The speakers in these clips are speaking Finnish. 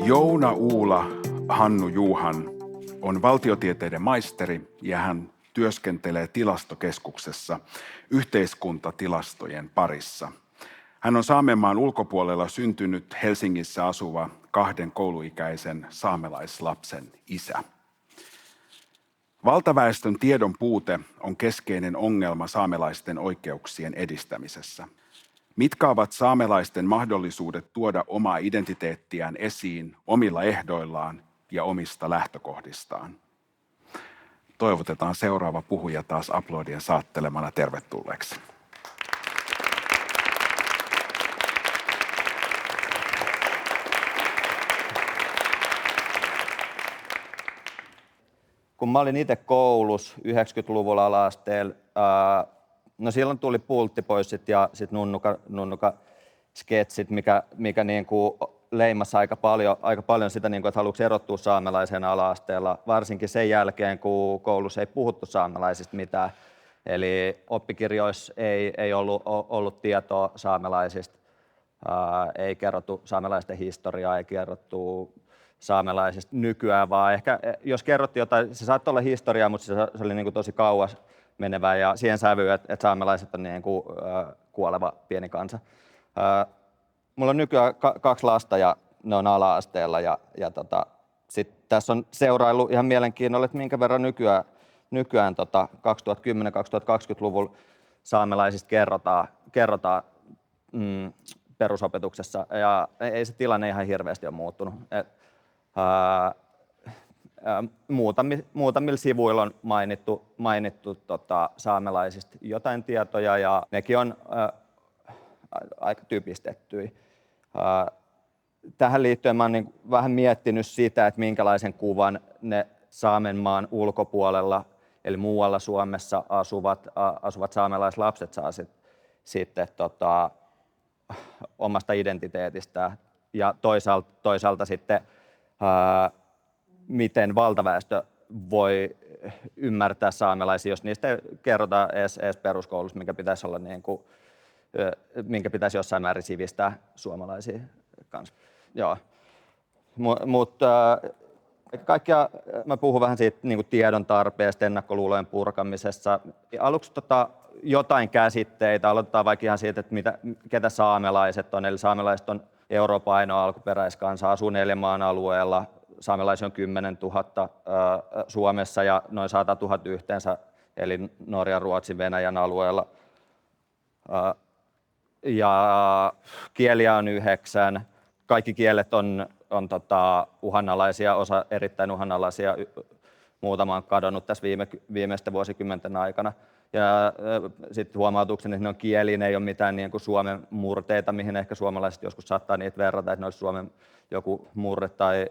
Jouna Uula Hannu Juuhan on valtiotieteiden maisteri ja hän työskentelee tilastokeskuksessa yhteiskuntatilastojen parissa. Hän on Saamenmaan ulkopuolella syntynyt Helsingissä asuva 2 kouluikäisen saamelaislapsen isä. Valtaväestön tiedon puute on keskeinen ongelma saamelaisten oikeuksien edistämisessä. Mitkä ovat saamelaisten mahdollisuudet tuoda omaa identiteettiään esiin omilla ehdoillaan ja omista lähtökohdistaan? Toivotetaan seuraava puhuja taas aplodien saattelemana tervetulleeksi. Kun mä olin itse koulussa 90-luvulla ala-asteella, no silloin tuli pulttipoissit ja sitten nunnuka sketsit, mikä niinku leimasi aika paljon sitä, niinku, että haluatko erottua saamelaisen ala-asteella, varsinkin sen jälkeen, kun koulussa ei puhuttu saamelaisista mitään. Eli oppikirjoissa ei ollut tietoa saamelaisista, ei kerrottu saamelaisten historiaa, ei kerrottu saamelaisista nykyään, vaan ehkä jos kerrottiin jotain, se saattoi olla historiaa, mutta se oli niinku tosi kauas menevää ja siihen sävyyn, että saamelaiset on niinku kuoleva pieni kansa. Mulla on nykyään 2 lasta ja ne on ala-asteella ja sit tässä on seuraillut ihan mielenkiinnolla, että minkä verran nykyään 2010-2020-luvulla saamelaisista kerrotaan perusopetuksessa ja ei se tilanne ihan hirveästi ole muuttunut. Muutamilla sivuilla on mainittu saamelaisista jotain tietoja ja nekin on aika typistettyjä. Tähän liittyen mä oon vähän miettinyt sitä, että minkälaisen kuvan ne Saamenmaan ulkopuolella eli muualla Suomessa asuvat saamelaislapset saa sitten omasta identiteetistään ja toisaalta sitten miten valtaväestö voi ymmärtää saamelaisia, jos niistä ei kerrota edes peruskoulussa, minkä pitäisi jossain määrin sivistää suomalaisia kanssa. Joo. Mutta kaikkea mä puhun vähän siitä tiedon tarpeesta, ennakkoluulojen purkamisessa. Aluksi jotain käsitteitä, aloitetaan vaikka ihan siitä, että ketä saamelaiset on. Eli saamelaiset on Euroopan ainoa alkuperäiskansa, asuu 4 maan alueella. Saamelaisia on 10 000 Suomessa ja noin 100 000 yhteensä, eli Norjan, Ruotsin, Venäjän alueella. Ja kieliä on 9. Kaikki kielet on uhanalaisia, osa erittäin uhanalaisia. Muutama on kadonnut tässä viimeisten vuosikymmenten aikana. Ja sitten huomautukseni, että ne on kieliin, ei ole mitään niin kuin suomen murteita, mihin ehkä suomalaiset joskus saattaa niitä verrata, että ne olisi suomen joku murre tai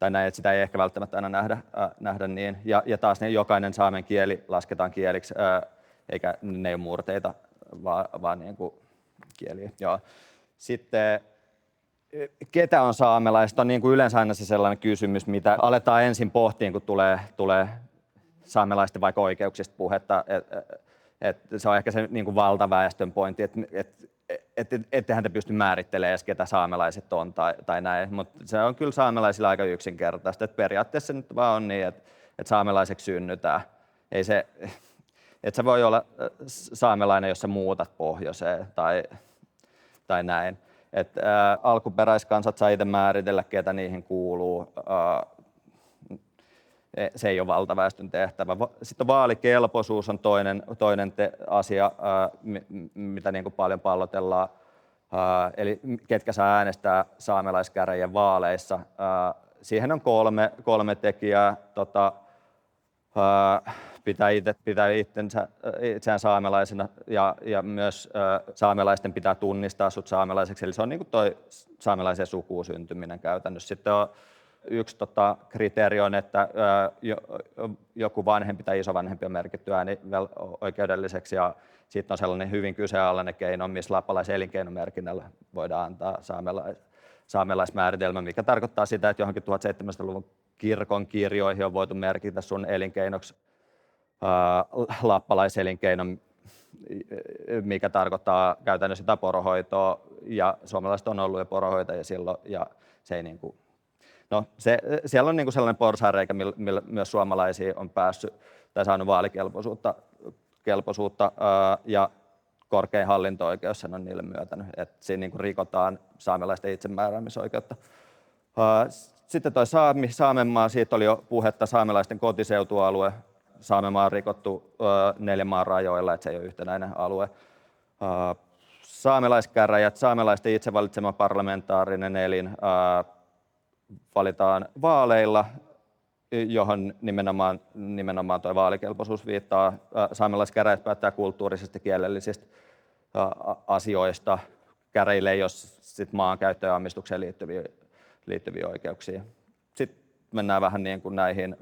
näin, että sitä ei ehkä välttämättä aina nähdä niin. Ja taas jokainen saamen kieli lasketaan kieliksi, eikä ne ole murteita, vaan niin kuin kieliä. Joo. Sitten ketä on saamelaiset on niin kuin yleensä aina se sellainen kysymys, mitä aletaan ensin pohtiin, kun tulee saamelaisten vaikka oikeuksista puhetta. Se on ehkä se niin kuin valtaväestön pointti, että ettehän te pysty määrittelemään edes, ketä saamelaiset on tai näin, mutta se on kyllä saamelaisilla aika yksinkertaista, että periaatteessa nyt vaan on niin, että saamelaiseksi synnytään. Ei se, että sä voi olla saamelainen, jos sä muutat pohjoiseen tai näin. Alkuperäiskansat saa itse määritellä, ketä niihin kuuluu. Se ei ole valtaväestön tehtävä. Sitten vaalikelpoisuus on toinen asia, mitä niin kuin paljon pallotellaan. Eli ketkä saa äänestää saamelaiskäräjien vaaleissa. Siihen on kolme tekijää. Pitää itseään saamelaisena ja myös saamelaisten pitää tunnistaa sut saamelaiseksi. Eli se on niin kuin toi saamelaisen sukuun syntyminen käytännössä. Sitten on yksi kriteeri on, että joku vanhempi tai isovanhempi on merkitty äänioikeudelliseksi ja sitten on sellainen hyvin kyseenalainen keino, missä lappalaisen elinkeinomerkinnällä voidaan antaa saamelaismääritelmä, mikä tarkoittaa sitä, että johonkin 1700-luvun kirkon kirjoihin on voitu merkitä sun elinkeinoksi lappalaiselinkeino, mikä tarkoittaa käytännössä sitä poronhoitoa ja suomalaiset on ollut jo poronhoitajia silloin ja se ei No, siellä on niin kuin sellainen porsaanreikä, millä myös suomalaisia on päässyt tai saanut vaalikelpoisuutta ja korkein hallinto-oikeus sen on niille myötänyt, että siinä niin kuin rikotaan saamelaisten itsemääräämisoikeutta. Sitten toi Saamenmaa, siitä oli jo puhetta, saamelaisten kotiseutualue. Saamenmaa on rikottu 4 maan rajoilla, että se ei ole yhtenäinen alue. Saamelaiskäräjät, saamelaisten itse valitsema parlamentaarinen elin, valitaan vaaleilla, johon nimenomaan tuo vaalikelpoisuus viittaa. Saamelaiskäräjät päättää kulttuurisista kielellisistä asioista. Käräjille ei ole sit maankäyttöön ja omistukseen liittyviä oikeuksia. Sitten mennään vähän niin kuin näihin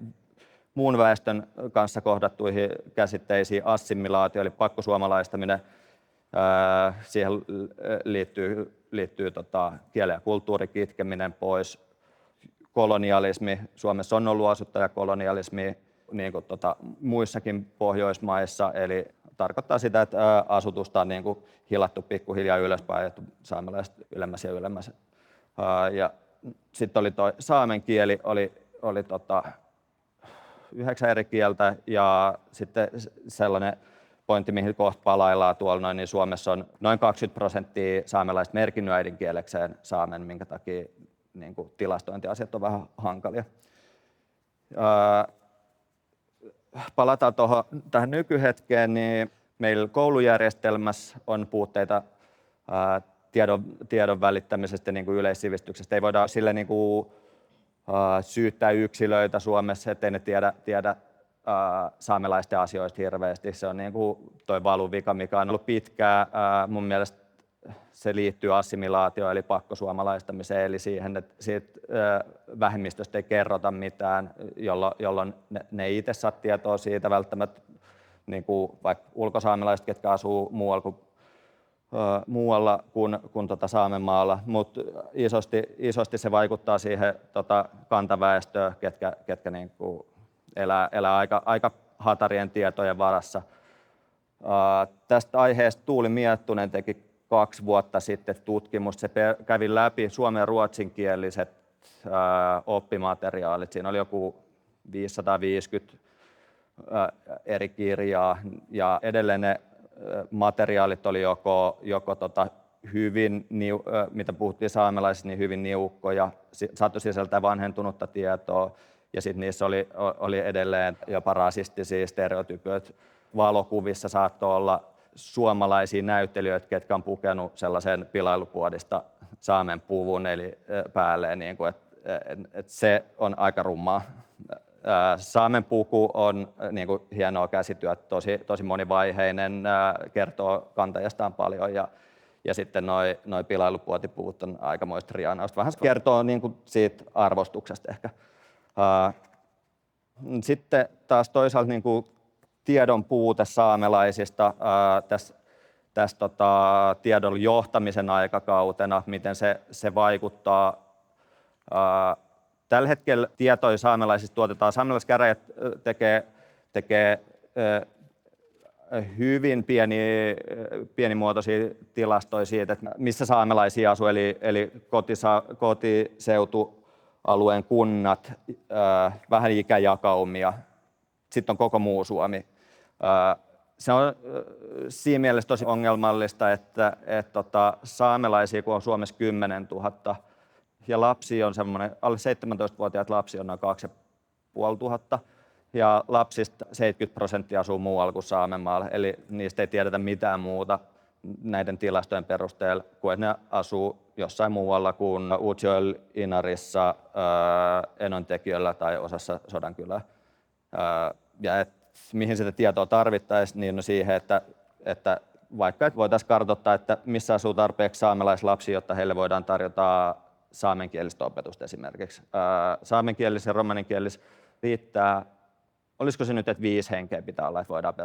muun väestön kanssa kohdattuihin käsitteisiin. Assimilaatio eli pakkosuomalaistaminen. Siihen liittyy kielen ja kulttuurin kitkeminen pois. Kolonialismi. Suomessa on ollut asuttajakolonialismi niin kuin muissakin Pohjoismaissa, eli tarkoittaa sitä, että asutusta on niin kuin hilattu pikkuhiljaa ylöspäin, että saamelaiset ylemmäs ja ylemmäs. Ja sitten oli tuo saamen kieli, oli 9 eri kieltä, ja sitten sellainen pointti, mihin kohta palaillaan tuolla, niin Suomessa on noin 20% saamelaista merkinnyt äidinkielekseen saamen, minkä takia niin kuin tilastointiasiat on vähän hankalia. Palataan tähän nykyhetkeen, niin meillä koulujärjestelmässä on puutteita tiedon välittämisestä niin kuin yleissivistyksestä. Ei voida sille niin kuin syyttää yksilöitä Suomessa, ettei ne tiedä saamelaisten asioista hirveästi. Se on niin kuin toi valuvika, mikä on ollut pitkään. Mun mielestä se liittyy assimilaatioon eli pakkosuomalaistamiseen, eli siihen, että siitä vähemmistöstä ei kerrota mitään, jolloin ne ei itse saa tietoa siitä välttämättä, niin kuin vaikka ulkosaamelaiset, ketkä asuu muualla kuin Saamenmaalla, mutta isosti se vaikuttaa siihen kantaväestöön, ketkä niin kuin elää aika hatarien tietojen varassa. Tästä aiheesta Tuuli Miettunen teki 2 vuotta sitten tutkimusta. Se kävi läpi suomen- ja ruotsinkieliset oppimateriaalit. Siinä oli joku 550 eri kirjaa, ja edelleen ne materiaalit oli joko hyvin, mitä puhuttiin saamelaisista, niin hyvin niukkoja, saattoi sisältää vanhentunutta tietoa, ja sitten niissä oli edelleen jopa rasistisia stereotypioita. Valokuvissa saattoi olla suomalaisia näyttelijöitä, ketkä on pukenut sellaisen pilailupuodista saamen puvun eli päälleen, niin kuin, että se on aika rummaa. Saamen puku on niin kuin hienoa käsityötä, tosi monivaiheinen, kertoo kantajastaan paljon, ja sitten noi pilailupuotipuvut on aikamoista rianausta. Vähän kertoo niin kuin siitä arvostuksesta ehkä. Sitten taas toisaalta niin kuin tiedon puute saamelaisista tässä tiedon johtamisen aikakautena, miten se vaikuttaa. Tällä hetkellä tietoja saamelaisista tuotetaan. Saamelaiskäräjät tekee hyvin pienimuotoisia tilastoja siitä, että missä saamelaisia asuu, eli kotiseutualueen kunnat, vähän ikäjakaumia. Sitten on koko muu Suomi. Se on siinä mielessä tosi ongelmallista, että saamelaisia kun on Suomessa 10 000 ja lapsia on semmoinen, alle 17-vuotiaat lapsia on noin 2500 ja lapsista 70% asuu muualla kuin Saamenmaalla, eli niistä ei tiedetä mitään muuta näiden tilastojen perusteella, kuin että ne asuu jossain muualla kuin Utsjoella, Inarissa, Enontekiöllä tai osassa Sodankylää. Ja mihin sitä tietoa tarvittaisiin, niin on siihen, että vaikka voitaisiin kartoittaa, että missä asuu tarpeeksi saamelaislapsia, jotta heille voidaan tarjota saamenkielistä opetusta esimerkiksi. Saamenkielis ja romaninkielis riittää, olisiko se nyt, että 5 henkeä pitää olla, että voidaan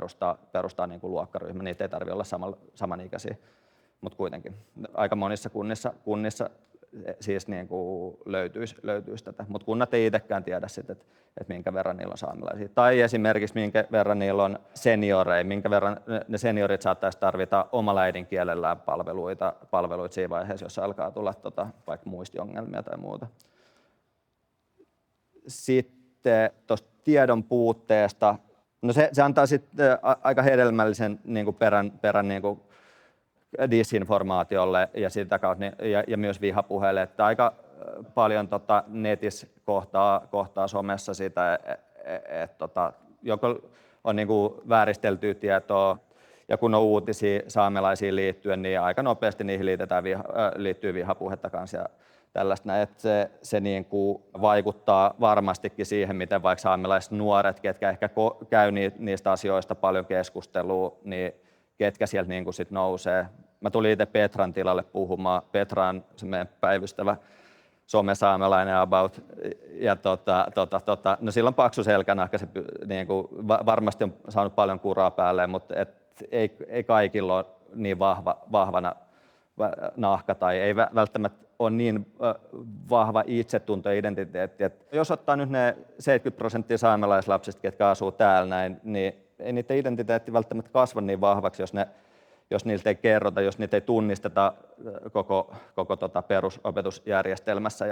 perustaa niin kuin luokkaryhmä, niitä ei tarvitse olla samanikäisiä, mutta kuitenkin aika monissa kunnissa siis niin kuin löytyisi tätä, mutta kunnat ei itsekään tiedä sitten, että minkä verran niillä on saamelaisia. Tai esimerkiksi minkä verran niillä on senioreja, minkä verran ne seniorit saattaisi tarvita omalla äidinkielellään palveluita siinä vaiheessa, jos alkaa tulla vaikka muistiongelmia tai muuta. sitten tuosta tiedon puutteesta, no se antaa sitten aika hedelmällisen niin kuin perän niin kuin disinformaatiolle ja sitä kautta ja myös vihapuheelle, että aika paljon netissä kohtaa somessa sitä, että joko on niin kuin vääristeltyä tietoa ja kun on uutisia saamelaisiin liittyen, niin aika nopeasti niihin liittyy vihapuhetta kanssa ja tällaista, että se niin kuin vaikuttaa varmastikin siihen, miten vaikka saamelaiset nuoret, ketkä ehkä käy niistä asioista paljon keskustelua, niin ketkä sieltä niin kuin sit nousee. Mä tulin itse Petran tilalle puhumaan. Petra on se meidän päivystävä somesaamelainen about. Ja no sillä on paksu selkänahka, se niin kuin, varmasti on saanut paljon kuraa päälleen, mutta ei kaikilla ole niin vahvana nahka tai ei välttämättä ole niin vahva itsetunto ja identiteetti. Et jos ottaa nyt ne 70% saamelaislapsista, ketkä asuu täällä näin, niin ei niiden identiteetti välttämättä kasva niin vahvaksi, jos niiltä ei kerrota, jos niitä ei tunnisteta koko perusopetusjärjestelmässä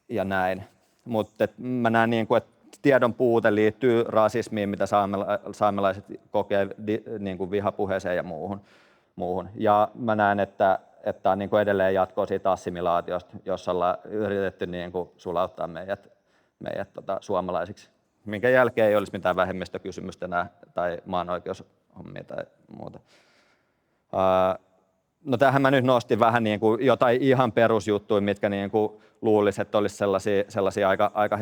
ja näin. Mutta mä näen, niin kuin, että tiedon puute liittyy rasismiin, mitä saamelaiset kokee niin kuin vihapuheeseen ja muuhun. Ja mä näen, että on niin kuin edelleen jatkoa siitä assimilaatiosta, jossa ollaan yritetty niin kuin sulauttaa meidät suomalaisiksi, minkä jälkeen ei olisi mitään vähemmistökysymystä enää tai maanoikeushommia tai muuta. No tähän mä nyt nostin vähän niin kuin jotain ihan perusjuttuja, mitkä niin kuin luulisi, että olisi sellaisia aika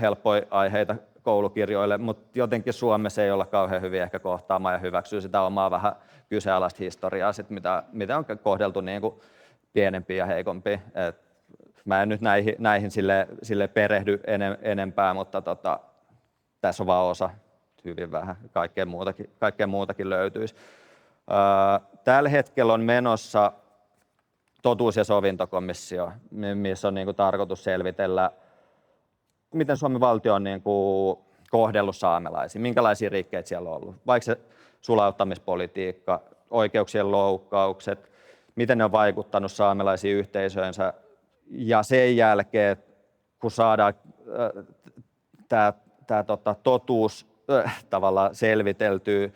helppoja aiheita koulukirjoille, mutta jotenkin Suomessa ei olla kauhean hyvin ehkä kohtaamaan ja hyväksyä sitä omaa vähän kyseenalaista historiaa, sit mitä on kohdeltu niin kuin pienempiä ja heikompia. Mä en nyt näihin sille perehdy enempää, mutta tässä on vaan osa, hyvin vähän, kaikkea muutakin löytyisi. Tällä hetkellä on menossa totuus- ja sovintokomissio, missä on niin kuin tarkoitus selvitellä, miten Suomen valtio on niin kuin kohdellut saamelaisia, minkälaisia rikkeitä siellä on ollut, vaikka se sulauttamispolitiikka, oikeuksien loukkaukset, miten ne on vaikuttanut saamelaisiin yhteisöönsä. Ja sen jälkeen, kun saadaan tämä totuus tavallaan selviteltyä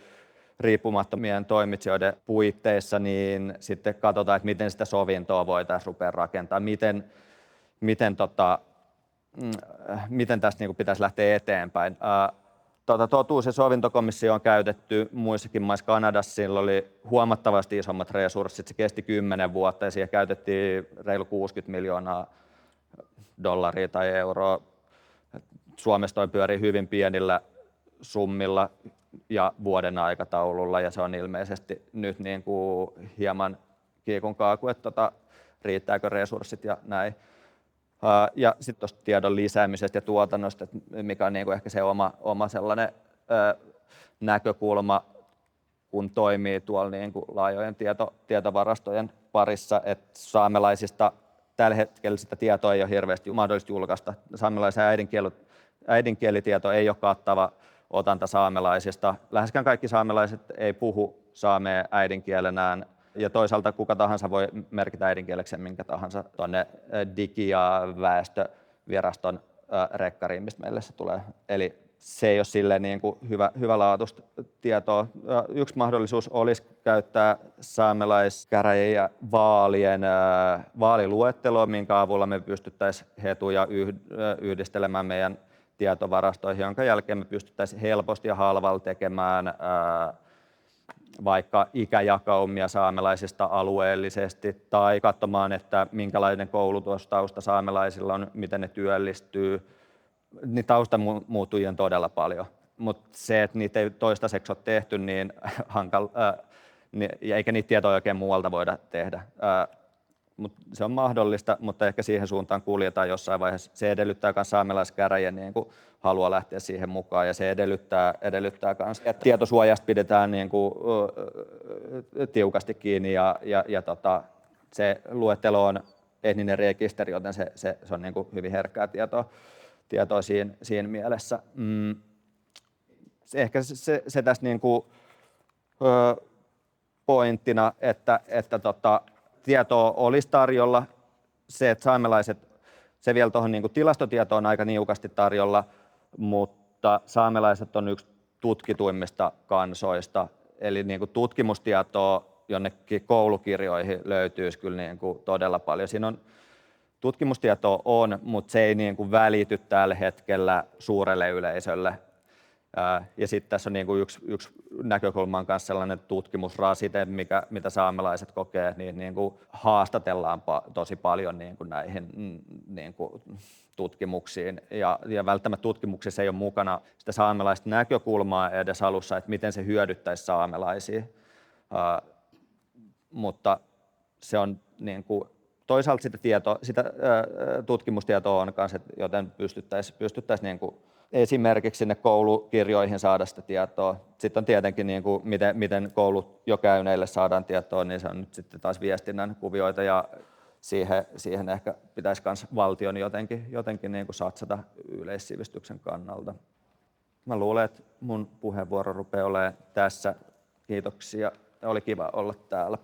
riippumattomien toimitsijoiden puitteissa, niin sitten katsotaan, että miten sitä sovintoa voitaisiin rupea rakentamaan, miten tästä niin kuin pitäisi lähteä eteenpäin. Totuus- ja sovintokomissio on käytetty muissakin maissa. Kanadassa sillä oli huomattavasti isommat resurssit, se kesti 10 vuotta ja siihen käytettiin reilu 60 miljoonaa dollaria tai euroa. Suomessa toi pyörii hyvin pienillä summilla ja vuoden aikataululla ja se on ilmeisesti nyt niin kuin hieman kiikun kaaku, että riittääkö resurssit ja näin. Ja sitten tuosta tiedon lisäämisestä ja tuotannosta, mikä on niin kuin ehkä se oma sellainen näkökulma, kun toimii tuolla niin kuin laajojen tietovarastojen parissa, että saamelaisista tällä hetkellä sitä tietoa ei ole hirveästi mahdollista julkaista. Saamelaisen äidinkielitieto ei ole kattava otanta saamelaisista. Läheskään kaikki saamelaiset ei puhu saamea äidinkielenään. Ja toisaalta kuka tahansa voi merkitä äidinkieleksi minkä tahansa tuonne Digi- ja väestöviraston rekkariin, mistä meille se tulee. Eli se ei ole silleen niin kuin hyvälaatuista tietoa. Yksi mahdollisuus olisi käyttää saamelaiskäräjien vaaliluetteloa, minkä avulla me pystyttäisiin hetuja yhdistelemään meidän tietovarastoihin, jonka jälkeen me pystyttäisiin helposti ja halvalla tekemään vaikka ikäjakaumia saamelaisista alueellisesti tai katsomaan, että minkälainen koulutustausta saamelaisilla on, miten ne työllistyy. Niin tausta muuttujia on todella paljon, mutta se, että niitä ei toistaiseksi ole tehty, niin eikä niitä tietoja oikein muualta voida tehdä. Se on mahdollista, mutta ehkä siihen suuntaan kuljetaan jossain vaiheessa. Se edellyttää myös saamelaiskäräjien niin kuin halua lähteä siihen mukaan ja se edellyttää myös, että tietosuojasta pidetään niin kuin tiukasti kiinni ja se luettelo on etninen rekisteri, joten se on niin kuin hyvin herkkää tietoa siinä mielessä. Ehkä se tässä niin kuin pointtina, että tietoa olisi tarjolla. Se, että Se vielä tuohon niin tilastotietoon on aika niukasti tarjolla, mutta saamelaiset on yksi tutkituimmista kansoista. Eli niin kuin tutkimustietoa jonnekin koulukirjoihin löytyisi kyllä niin kuin todella paljon. Siinä on tutkimustietoa on, mutta se ei niin kuin välity tällä hetkellä suurelle yleisölle. Ja sitten tässä on niin kuin yksi näkökulma on myös sellainen tutkimusrasite, mitä saamelaiset kokee, niin kuin haastatellaan tosi paljon niin kuin näihin niin kuin tutkimuksiin. Ja välttämättä tutkimuksissa ei ole mukana sitä saamelaista näkökulmaa edes alussa, että miten se hyödyttäisi saamelaisia. Mutta se on niin kuin, toisaalta sitä tutkimustietoa on kanssa, joten pystyttäisiin niin kuin esimerkiksi sinne koulukirjoihin saada sitä tietoa. Sitten on tietenkin, niin kuin, miten koulut jo käyneille saadaan tietoa, niin se on nyt sitten taas viestinnän kuvioita ja siihen ehkä pitäisi myös valtion jotenkin niin kuin satsata yleissivistyksen kannalta. Mä luulen, että mun puheenvuoro rupeaa olemaan tässä. Kiitoksia. Oli kiva olla täällä.